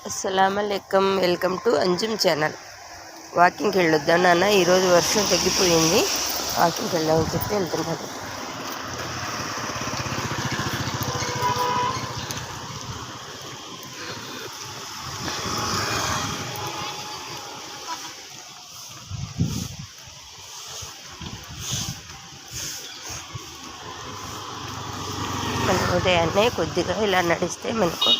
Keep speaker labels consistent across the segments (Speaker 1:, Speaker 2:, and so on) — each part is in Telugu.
Speaker 1: అస్సలాముఅలైకుం, వెల్కమ్ టు అంజుమ్ ఛానల్. వాకింగ్కి వెళ్ళొద్దాం నాన్న, ఈరోజు వర్షం తగ్గిపోయింది, వాకింగ్కి వెళ్దామని చెప్పి వెళ్తున్నాను. మన ఉదయాన్నే కొద్దిగా ఇలా నడిస్తే మనకు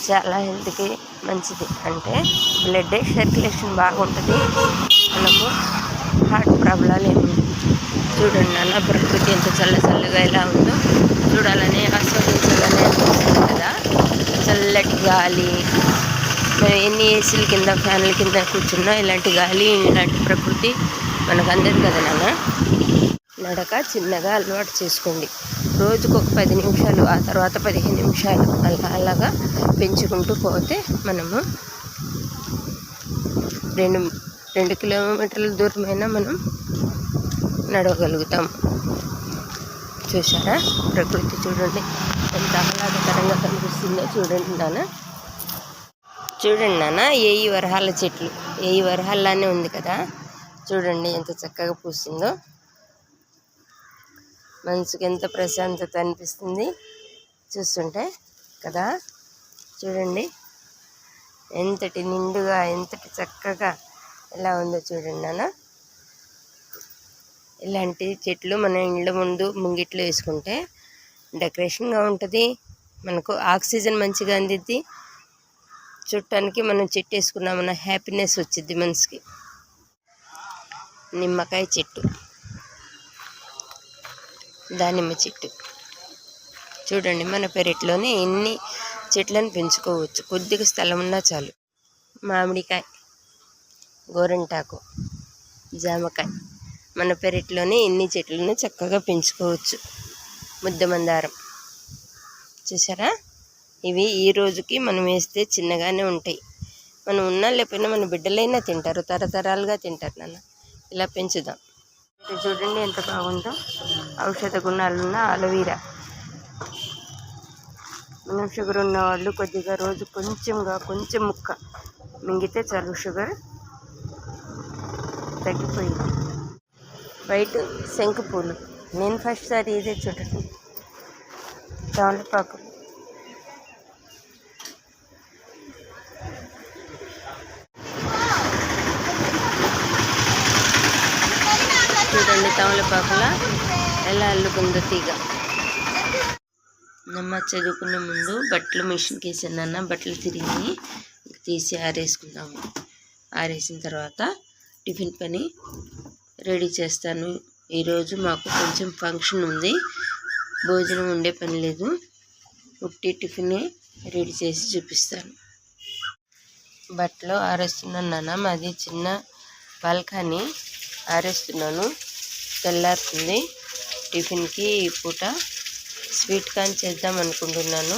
Speaker 1: చాలా హెల్త్కి మంచిది. అంటే బ్లడ్ సర్క్యులేషన్ బాగుంటుంది, మనకు హార్ట్ ప్రాబ్లాలు ఏమి. చూడండి నాన్న, ప్రకృతి ఎంత చల్లగా ఎలా ఉందో చూడాలని ఆస్వాదించాలని అనిపిస్తుంది కదా. చల్లటి గాలి, మనం ఎన్ని ఏసీల కింద ఫ్యాన్ల కింద కూర్చున్నా ఇలాంటి గాలి, ఇలాంటి ప్రకృతి మనకు అందదు కదా నాన్న. నడక చిన్నగా అలవాటు చేసుకోండి, రోజుకు ఒక 10 నిమిషాలు, ఆ తర్వాత 15 నిమిషాలు, అలాగా పెంచుకుంటూ పోతే మనము 2 కిలోమీటర్ల దూరమైనా మనం నడవగలుగుతాం. చూసారా ప్రకృతి, చూడండి ఎంత ఆహ్లాదకరంగా కనిపిస్తుందో. చూడండి నాన్న, ఏయి వరహాల చెట్లు, ఏయి వరహాల్లానే ఉంది కదా. చూడండి ఎంత చక్కగా పూసిందో, మనసుకి ఎంత ప్రశాంతత అనిపిస్తుంది చూస్తుంటే కదా. చూడండి ఎంతటి నిండుగా, ఎంతటి చక్కగా ఎలా ఉందో చూడండి నాన్న. ఇలాంటి చెట్లు మన ఇళ్ళ ముంగిట్లో వేసుకుంటే డెకరేషన్గా ఉంటుంది, మనకు ఆక్సిజన్ మంచిగా అందిద్ది. చూడటానికి మనం చెట్టు వేసుకున్నామన్న హ్యాపీనెస్ వచ్చింది మనసుకి. నిమ్మకాయ చెట్టు, దానిమ్మ చెట్టు, చూడండి మన పెరట్లోనే ఎన్ని చెట్లను పెంచుకోవచ్చు, కొద్దిగా స్థలం ఉన్నా చాలు. మామిడికాయ, గోరింటాకు, జామకాయ, మన పెరట్లోనే ఎన్ని చెట్లను చక్కగా పెంచుకోవచ్చు. ముద్దమందారం, చూసారా, ఇవి ఈ రోజుకి మనం వేస్తే చిన్నగానే ఉంటాయి. మనం ఉన్నా లేకపోయినా మన బిడ్డలైనా తింటారు, తరతరాలుగా తింటారు నాన్న. ఇలా పెంచుదాం. చూడండి ఎంత బాగుందో, ఔషధ గుణాలున్న అలోవీరా. మనం షుగర్ ఉన్న వాళ్ళు కొద్దిగా రోజు కొంచెం ముక్క మింగితే చాలు, షుగర్ తగ్గిపోయింది. వైట్ శంకు పూలు, నేను ఫస్ట్ సారి ఇదే చూడండి. తమలపాకు, చూడండి తమలపాకులా ఎలా అల్లుకుందో తీగ. నమ్మ చదువుకునే ముందు బట్టలు మిషన్కి వేసానన్న, బట్టలు తిరిగి తీసి ఆరేసుకుందాము. ఆరేసిన తర్వాత టిఫిన్ పని రెడీ చేస్తాను. ఈరోజు మాకు కొంచెం ఫంక్షన్ ఉంది, భోజనం ఉండే పని లేదు, ఉట్టి టిఫిన్ రెడీ చేసి చూపిస్తాను. బట్టలు ఆరేస్తున్నాను నాన్న, మాది చిన్న బాల్కనీ, ఆరేస్తున్నాను. తెల్లారుతుంది. టిఫిన్కి ఈ పూట స్వీట్ కార్న్ చేద్దాం అనుకుంటున్నాను.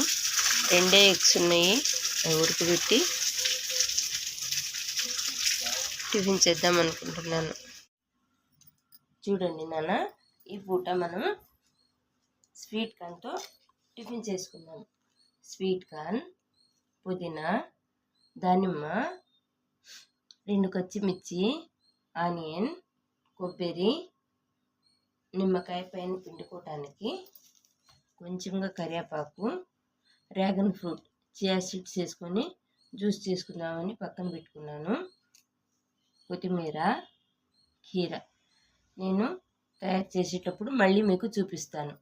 Speaker 1: 2 ఎగ్స్ ఉన్నాయి, ఉడకబెట్టి టిఫిన్ చేద్దాం అనుకుంటున్నాను. చూడండి నాన్న, ఈ పూట మనం స్వీట్ కార్న్తో టిఫిన్ చేసుకుందాం. స్వీట్ కార్న్, పుదీనా, దానిమ్మ, 2 పచ్చిమిర్చి, ఆనియన్, కొబ్బరి, నిమ్మకాయ పైన పిండుకోవటానికి, కొంచెంగా కరివేపాకు, డ్రాగన్ ఫ్రూట్, చియా సీడ్స్ వేసుకొని జ్యూస్ చేసుకుందామని పక్కన పెట్టుకున్నాను. కొత్తిమీర, కీర నేను తయారు చేసేటప్పుడు మళ్ళీ మీకు చూపిస్తాను.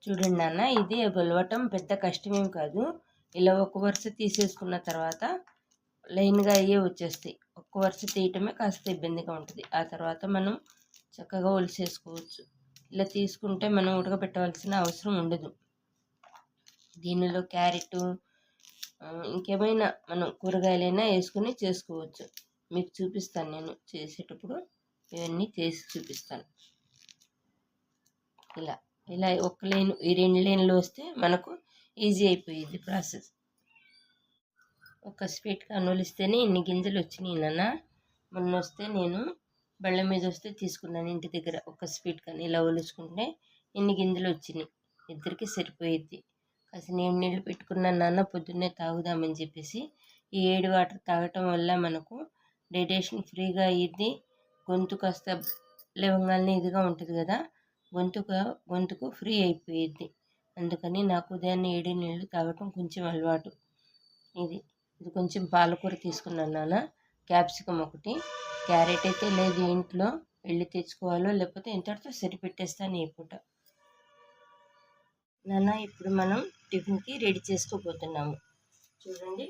Speaker 1: చూడండి నాన్న, ఇది గొలవటం పెద్ద కష్టమేం కాదు. ఇలా ఒక వరుస తీసేసుకున్న తర్వాత లైన్గా అయ్యే వచ్చేస్తాయి. ఒక్క వరుస తీయటమే కాస్త ఇబ్బందిగా ఉంటుంది, ఆ తర్వాత మనం చక్కగా ఒలిసేసుకోవచ్చు. ఇలా తీసుకుంటే మనం ఉడకబెట్టవలసిన అవసరం ఉండదు. దీనిలో క్యారెట్, ఇంకేమైనా మనం కూరగాయలైనా వేసుకుని చేసుకోవచ్చు. మీకు చూపిస్తాను, నేను చేసేటప్పుడు ఇవన్నీ చేసి చూపిస్తాను. ఇలా ఒక లైన్, ఈ 2 లైన్లు వస్తే మనకు ఈజీ అయిపోయింది ప్రాసెస్. ఒక స్వీట్ కార్న్ ఒలిస్తేనే ఇన్ని గింజలు వచ్చినాయి నాన్న. మొన్న వస్తే నేను బళ్ళ మీద వస్తే తీసుకున్నాను ఇంటి దగ్గర. ఒక స్వీట్ కార్న్ ఇలా ఒలుచుకుంటే ఇన్ని గింజలు వచ్చినాయి, ఇద్దరికి సరిపోయిద్ది. కాస్త నీళ్ళు పెట్టుకున్నాను నాన్న, పొద్దున్నే తాగుదామని చెప్పేసి. ఈ 7 వాటర్ తాగటం వల్ల మనకు డైజెషన్ ఫ్రీగా అయ్యిద్ది. గొంతు కాస్త లేవగానే ఇదిగా ఉంటుంది కదా, గొంతుకు ఫ్రీ అయిపోయిద్ది. అందుకని నాకు ఉదయాన్నే 7 నీళ్ళు తాగటం కొంచెం అలవాటు. ఇది కొంచెం పాలకూర తీసుకున్నాను నాన్న, క్యాప్సికమ్ ఒకటి, క్యారెట్ అయితే లేదు ఇంట్లో, వెళ్ళి తెచ్చుకోవాలో లేకపోతే ఇంతటితో సరిపెట్టేస్తాను ఈ పూట. నాన్న ఇప్పుడు మనం టిఫిన్కి రెడీ చేసుకోబోతున్నాము. చూడండి,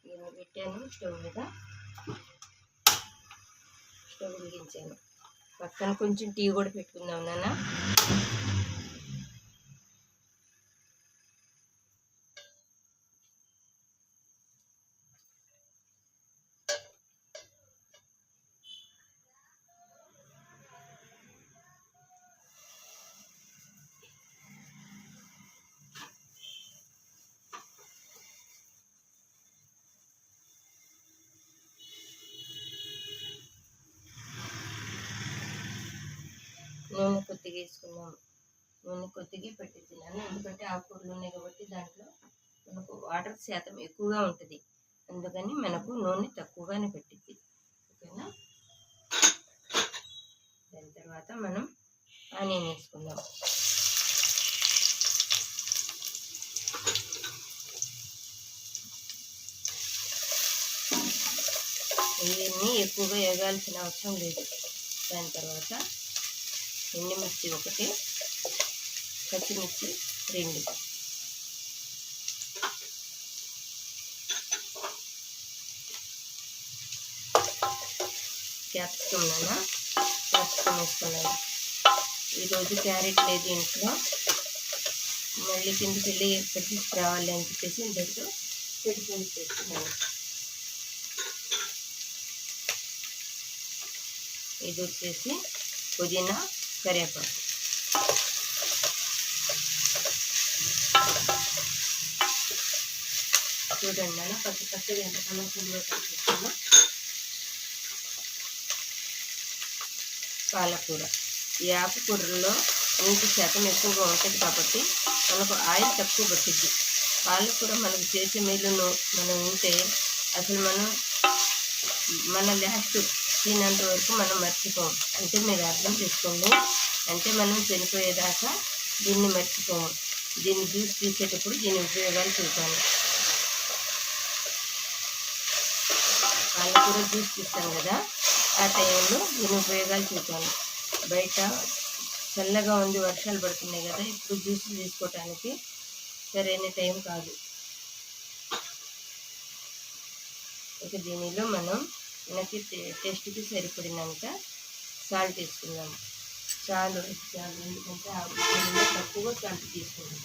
Speaker 1: నేను పెట్టాను స్టవ్ మీద, స్టవ్ వెలిగించాను. పక్కన కొంచెం టీ కూడా పెట్టుకుందాం నాన్న. నూనె కొద్దిగా వేసుకున్నాము. నూనె కొద్దిగా పెట్టిస్తున్నాను, ఎందుకంటే ఆకుకూరలు ఉన్నాయి కాబట్టి దాంట్లో మనకు వాటర్ శాతం ఎక్కువగా ఉంటుంది. అందుకని మనకు నూనె తక్కువగానే పెట్టింది. ఓకేనా? దాని తర్వాత మనం ఆనియన్ వేసుకుందాం. ఇవన్నీ ఎక్కువగా వేగాల్సిన అవసరం లేదు. దాని తర్వాత ఎండుమిర్చి ఒకటి, పచ్చిమిర్చి 2, క్యాప్సికమ్ వేసుకున్నాను. ఈరోజు క్యారెట్ లేదు ఇంట్లో, మళ్ళీ కిందకి వెళ్ళి ఎక్కడ తీసుకురావాలి అని చెప్పేసి ఇంతటితో పెట్టుకొని చేస్తున్నాను. ఇది వచ్చేసి పుదీనా, కరివేపాకు. చూడండి అలా పచ్చగా ఎంత కలర్ఫుల్గా కనిపిస్తుందో. పాలకూర, ఈ ఆకుకూరల్లో నీటి శాతం ఎక్కువగా ఉంటుంది కాబట్టి మనకు ఆయిల్ తక్కువ పట్టిద్ది. పాలకూర మనకు చేసే మేలును మనం ఉంటే అసలు మన లాస్ట్ తినంత వరకు మనం మర్చిపోము. అంటే మీరు అర్థం చేసుకోండి, అంటే మనం చనిపోయేదాకా దీన్ని మర్చిపోము. దీన్ని జ్యూస్ తీసేటప్పుడు దీని ఉపయోగాలు చూద్దాము. పాలకూర జ్యూస్ తీస్తాం కదా, ఆ టైంలో దీని ఉపయోగాలు చూద్దాము. బయట చల్లగా ఉంది, వర్షాలు పడుతున్నాయి కదా, ఇప్పుడు జ్యూసులు తీసుకోవటానికి సరైన టైం కాదు. ఇక దీనిలో మనకి టేస్ట్కి సరిపడినంత సాల్ట్ వేసుకుందాము. చాలు, ఎందుకంటే ఆకుకూరలో తక్కువ సాల్ట్ తీసుకుందాం.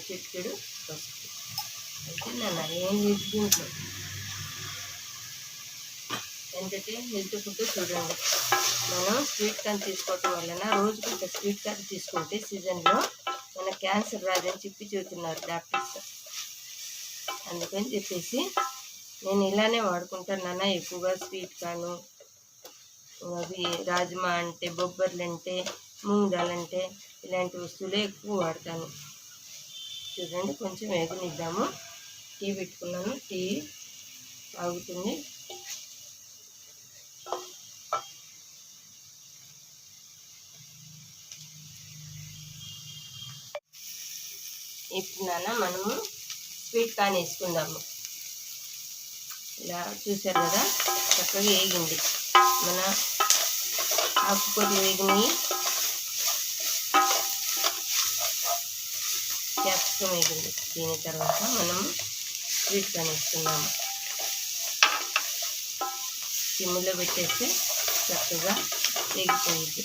Speaker 1: చిటికెడు పసుపు. అయితే నాన్న ఏం లేదు దీంట్లో, ఎందుకంటే హెల్త్ ఫుడ్ చూడండి. మనం స్వీట్ కార్న్ తీసుకోవటం వలన రోజుకొక స్వీట్ కార్న్ తీసుకుంటే సీజన్లో మన క్యాన్సర్ రాదని చెప్పి చెబుతున్నారు డాక్టర్స్. అందుకని చెప్పేసి నేను ఇలానే వాడుకుంటాను నాన్న. ఎక్కువగా స్వీట్ కార్న్, అవి రాజ్మా అంటే, బొబ్బర్లు అంటే, మూంగ్ దాల్ అంటే ఇలాంటి వస్తువులే ఎక్కువ వాడతాను. చూడండి, కొంచెం వేగనిద్దాము. టీ పెట్టుకున్నాను, టీ తాగుతుంది. ఇప్పుడు నాన్న మనము స్వీట్ కార్న్ వేసుకుందాము. ఇలా చూసారు కదా, చక్కగా వేగింది. మన ఆకుకూరలు వేగినాయి, క్యాప్సికమ్ వేగింది. దీని తర్వాత మనము స్వీట్ కార్న్ వేసుకుందాము. సిమ్లో పెట్టేస్తే చక్కగా వేగిపోయింది.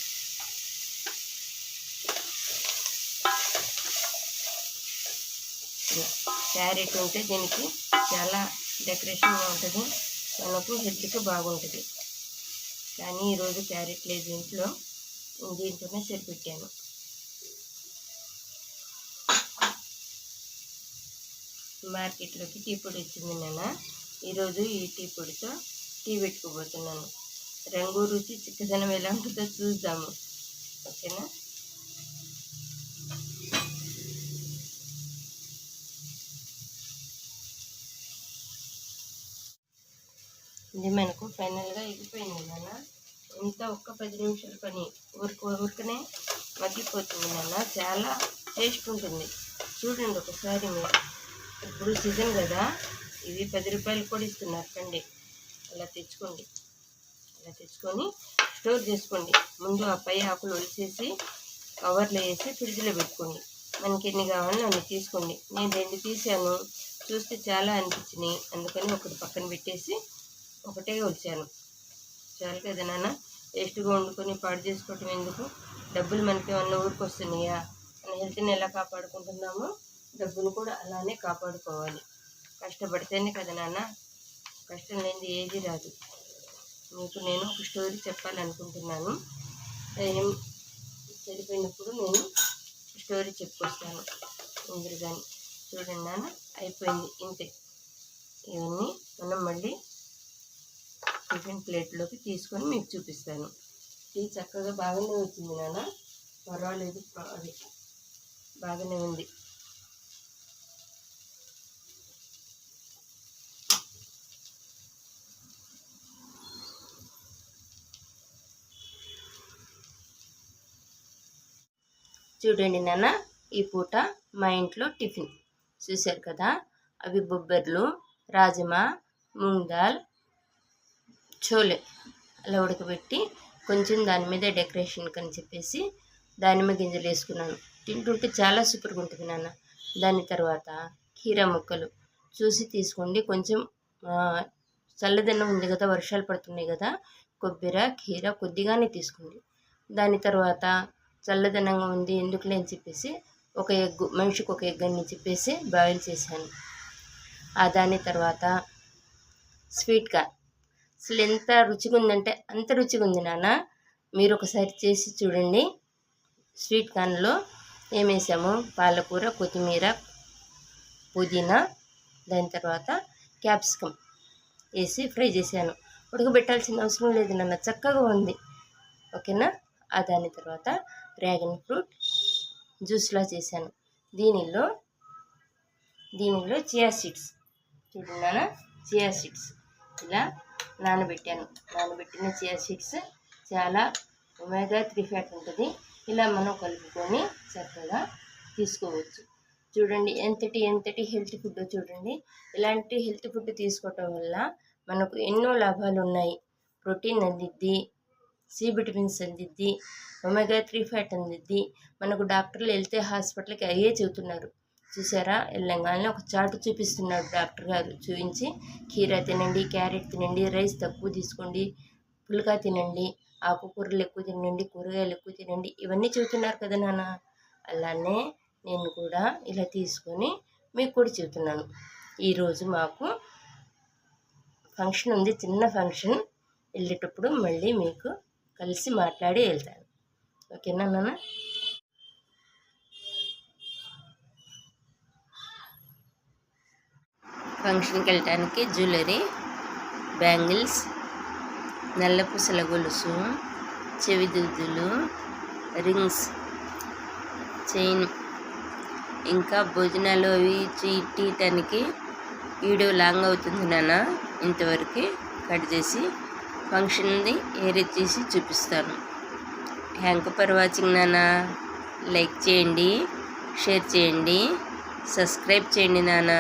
Speaker 1: క్యారెట్ ఉంటే దీనికి చాలా డెకరేషన్గా ఉంటుంది, మనకు హెల్త్కి బాగుంటుంది. కానీ ఈరోజు క్యారెట్ లేదు ఇంట్లో, దీంతోనే సరిపెట్టాను. మార్కెట్లోకి టీ పొడి వచ్చింది నాన్న, ఈరోజు ఈ టీ పొడితో టీ పెట్టుకోబోతున్నాను. రంగు రుచి చిక్కదనం ఎలా ఉంటుందో చూద్దాము. ఓకేనా? ఇది మనకు ఫైనల్గా ఎగిపోయింది నాన్న. ఇంత ఒక్క 10 నిమిషాల పని ఊరికనే మగ్గిపోతుంది నాన్న. చాలా టేస్ట్ ఉంటుంది. చూడండి ఒకసారి మీరు. ఇప్పుడు సీజన్ కదా, ఇవి 10 రూపాయలు కూడా ఇస్తున్నారు కండి. అలా తెచ్చుకోండి. అలా తెచ్చుకొని స్టోర్ చేసుకోండి. ముందు ఆ పై ఆకులు ఒలిచేసి కవర్లో వేసి ఫ్రిడ్జ్లో పెట్టుకోండి. మనకి ఎన్ని కావాలో అన్ని తీసుకోండి. నేను 2 తీసాను, చూస్తే చాలా అనిపించినాయి. అందుకని ఒకటి పక్కన పెట్టేసి ఒకటే వచ్చాను. చాలు కదా నాన్న. టేస్ట్గా వండుకొని పాడు చేసుకోవటం ఎందుకు? డబ్బులు మనకి ఏమన్నా ఊరికి వస్తున్నాయా? మన హెల్త్ని ఎలా కాపాడుకుంటున్నామో డబ్బులు కూడా అలానే కాపాడుకోవాలి. కష్టపడితేనే కదా నాన్న. కష్టం లేనిది ఏది రాదు. మీకు నేను ఒక స్టోరీ చెప్పాలనుకుంటున్నాను. టైం సరిపోయినప్పుడు నేను స్టోరీ చెప్పుకొస్తాను. ఇందులో కానీ చూడండి నాన్న, అయిపోయింది ఇంతే. ఇవన్నీ మనం మళ్ళీ టిఫిన్ ప్లేట్లోకి తీసుకొని మీకు చూపిస్తాను. టీ చక్కగా బాగానే వచ్చింది నాన్న, పర్వాలేదు, అది బాగానే ఉంది. చూడండి నాన్న, ఈ పూట మా ఇంట్లో టిఫిన్ చూశారు కదా. అవి బొబ్బర్లు, రాజమా, మూంగ్ దాల్, చోలే అలా ఉడకబెట్టి కొంచెం దాని మీద డెకరేషన్ అని చెప్పేసి దానిమ్మ గింజలు వేసుకున్నాను. తింటుంటే చాలా సూపర్గా ఉంటుంది నాన్న. దాని తర్వాత కీరా ముక్కలు చూసి తీసుకోండి. కొంచెం చల్లదనం ఉంది కదా, వర్షాలు పడుతున్నాయి కదా, కొబ్బరి కీర కొద్దిగానే తీసుకోండి. దాని తర్వాత చల్లదనంగా ఉంది ఎందుకులే అని చెప్పేసి ఒక ఎగ్, మనిషికి ఒక ఎగ్ అని చెప్పేసి బాయిల్ చేశాను. దాని తర్వాత స్వీట్ కార్న్. అసలు ఎంత రుచిగా ఉందంటే అంత రుచిగా ఉంది నాన్న. మీరు ఒకసారి చేసి చూడండి. స్వీట్ కార్న్లో ఏమేసాము? పాలకూర, కొత్తిమీర, పుదీనా, దాని తర్వాత క్యాప్సికమ్ వేసి ఫ్రై చేశాను. ఉడకబెట్టాల్సిన అవసరం లేదు నాన్న, చక్కగా ఉంది. ఓకేనా? దాని తర్వాత డ్రాగన్ ఫ్రూట్ జ్యూస్లా చేశాను. దీనిలో చియా సీడ్స్ చూడండి నాన్న, చియా సీడ్స్ ఇలా నానబెట్టిన చియా సీడ్స్ చాలా ఒమేగా 3 ఫ్యాట్ ఉంటుంది. ఇలా మనం కలుపుకొని చక్కగా తీసుకోవచ్చు. చూడండి ఎంతటి హెల్త్ ఫుడ్ చూడండి. ఇలాంటి హెల్త్ ఫుడ్ తీసుకోవటం వల్ల మనకు ఎన్నో లాభాలు ఉన్నాయి. ప్రోటీన్ అందిద్ది, సి విటమిన్స్ అందిద్ది, ఒమేగా 3 ఫ్యాట్ అందిద్ది. మనకు డాక్టర్లు వెళ్తే హాస్పిటల్కి అయ్యే చెబుతున్నారు. చూసారా, తెలంగాణలో ఒక చార్ట్ చూపిస్తున్నాడు డాక్టర్ గారు. చూపించి కీరా తినండి, క్యారెట్ తినండి, రైస్ తక్కువ తీసుకోండి, పుల్కా తినండి, ఆకుకూరలు ఎక్కువ తినండి, కూరగాయలు ఎక్కువ తినండి, ఇవన్నీ చెబుతున్నారు కదా నాన్న. అలానే నేను కూడా ఇలా తీసుకొని మీకు కూడా చెబుతున్నాను. ఈరోజు మాకు ఫంక్షన్ ఉంది, చిన్న ఫంక్షన్. వెళ్ళేటప్పుడు మళ్ళీ మీకు కలిసి మాట్లాడి వెళ్తాను. ఓకేనా నాన్న? ఫంక్షన్కి వెళ్ళటానికి జ్యువెలరీ, బ్యాంగిల్స్, నల్ల పూసల గొలుసు, చెవిదుద్దులు, రింగ్స్, చైన్, ఇంకా భోజనాలు అవి తీయటానికి వీడియో లాంగ్ అవుతుంది నాన్న. ఇంతవరకు కట్ చేసి ఫంక్షన్ది ఏరే చేసి చూపిస్తాను. థ్యాంక్ యూ ఫర్ వాచింగ్ నాన్న. లైక్ చేయండి, షేర్ చేయండి, సబ్స్క్రైబ్ చేయండి నాన్న.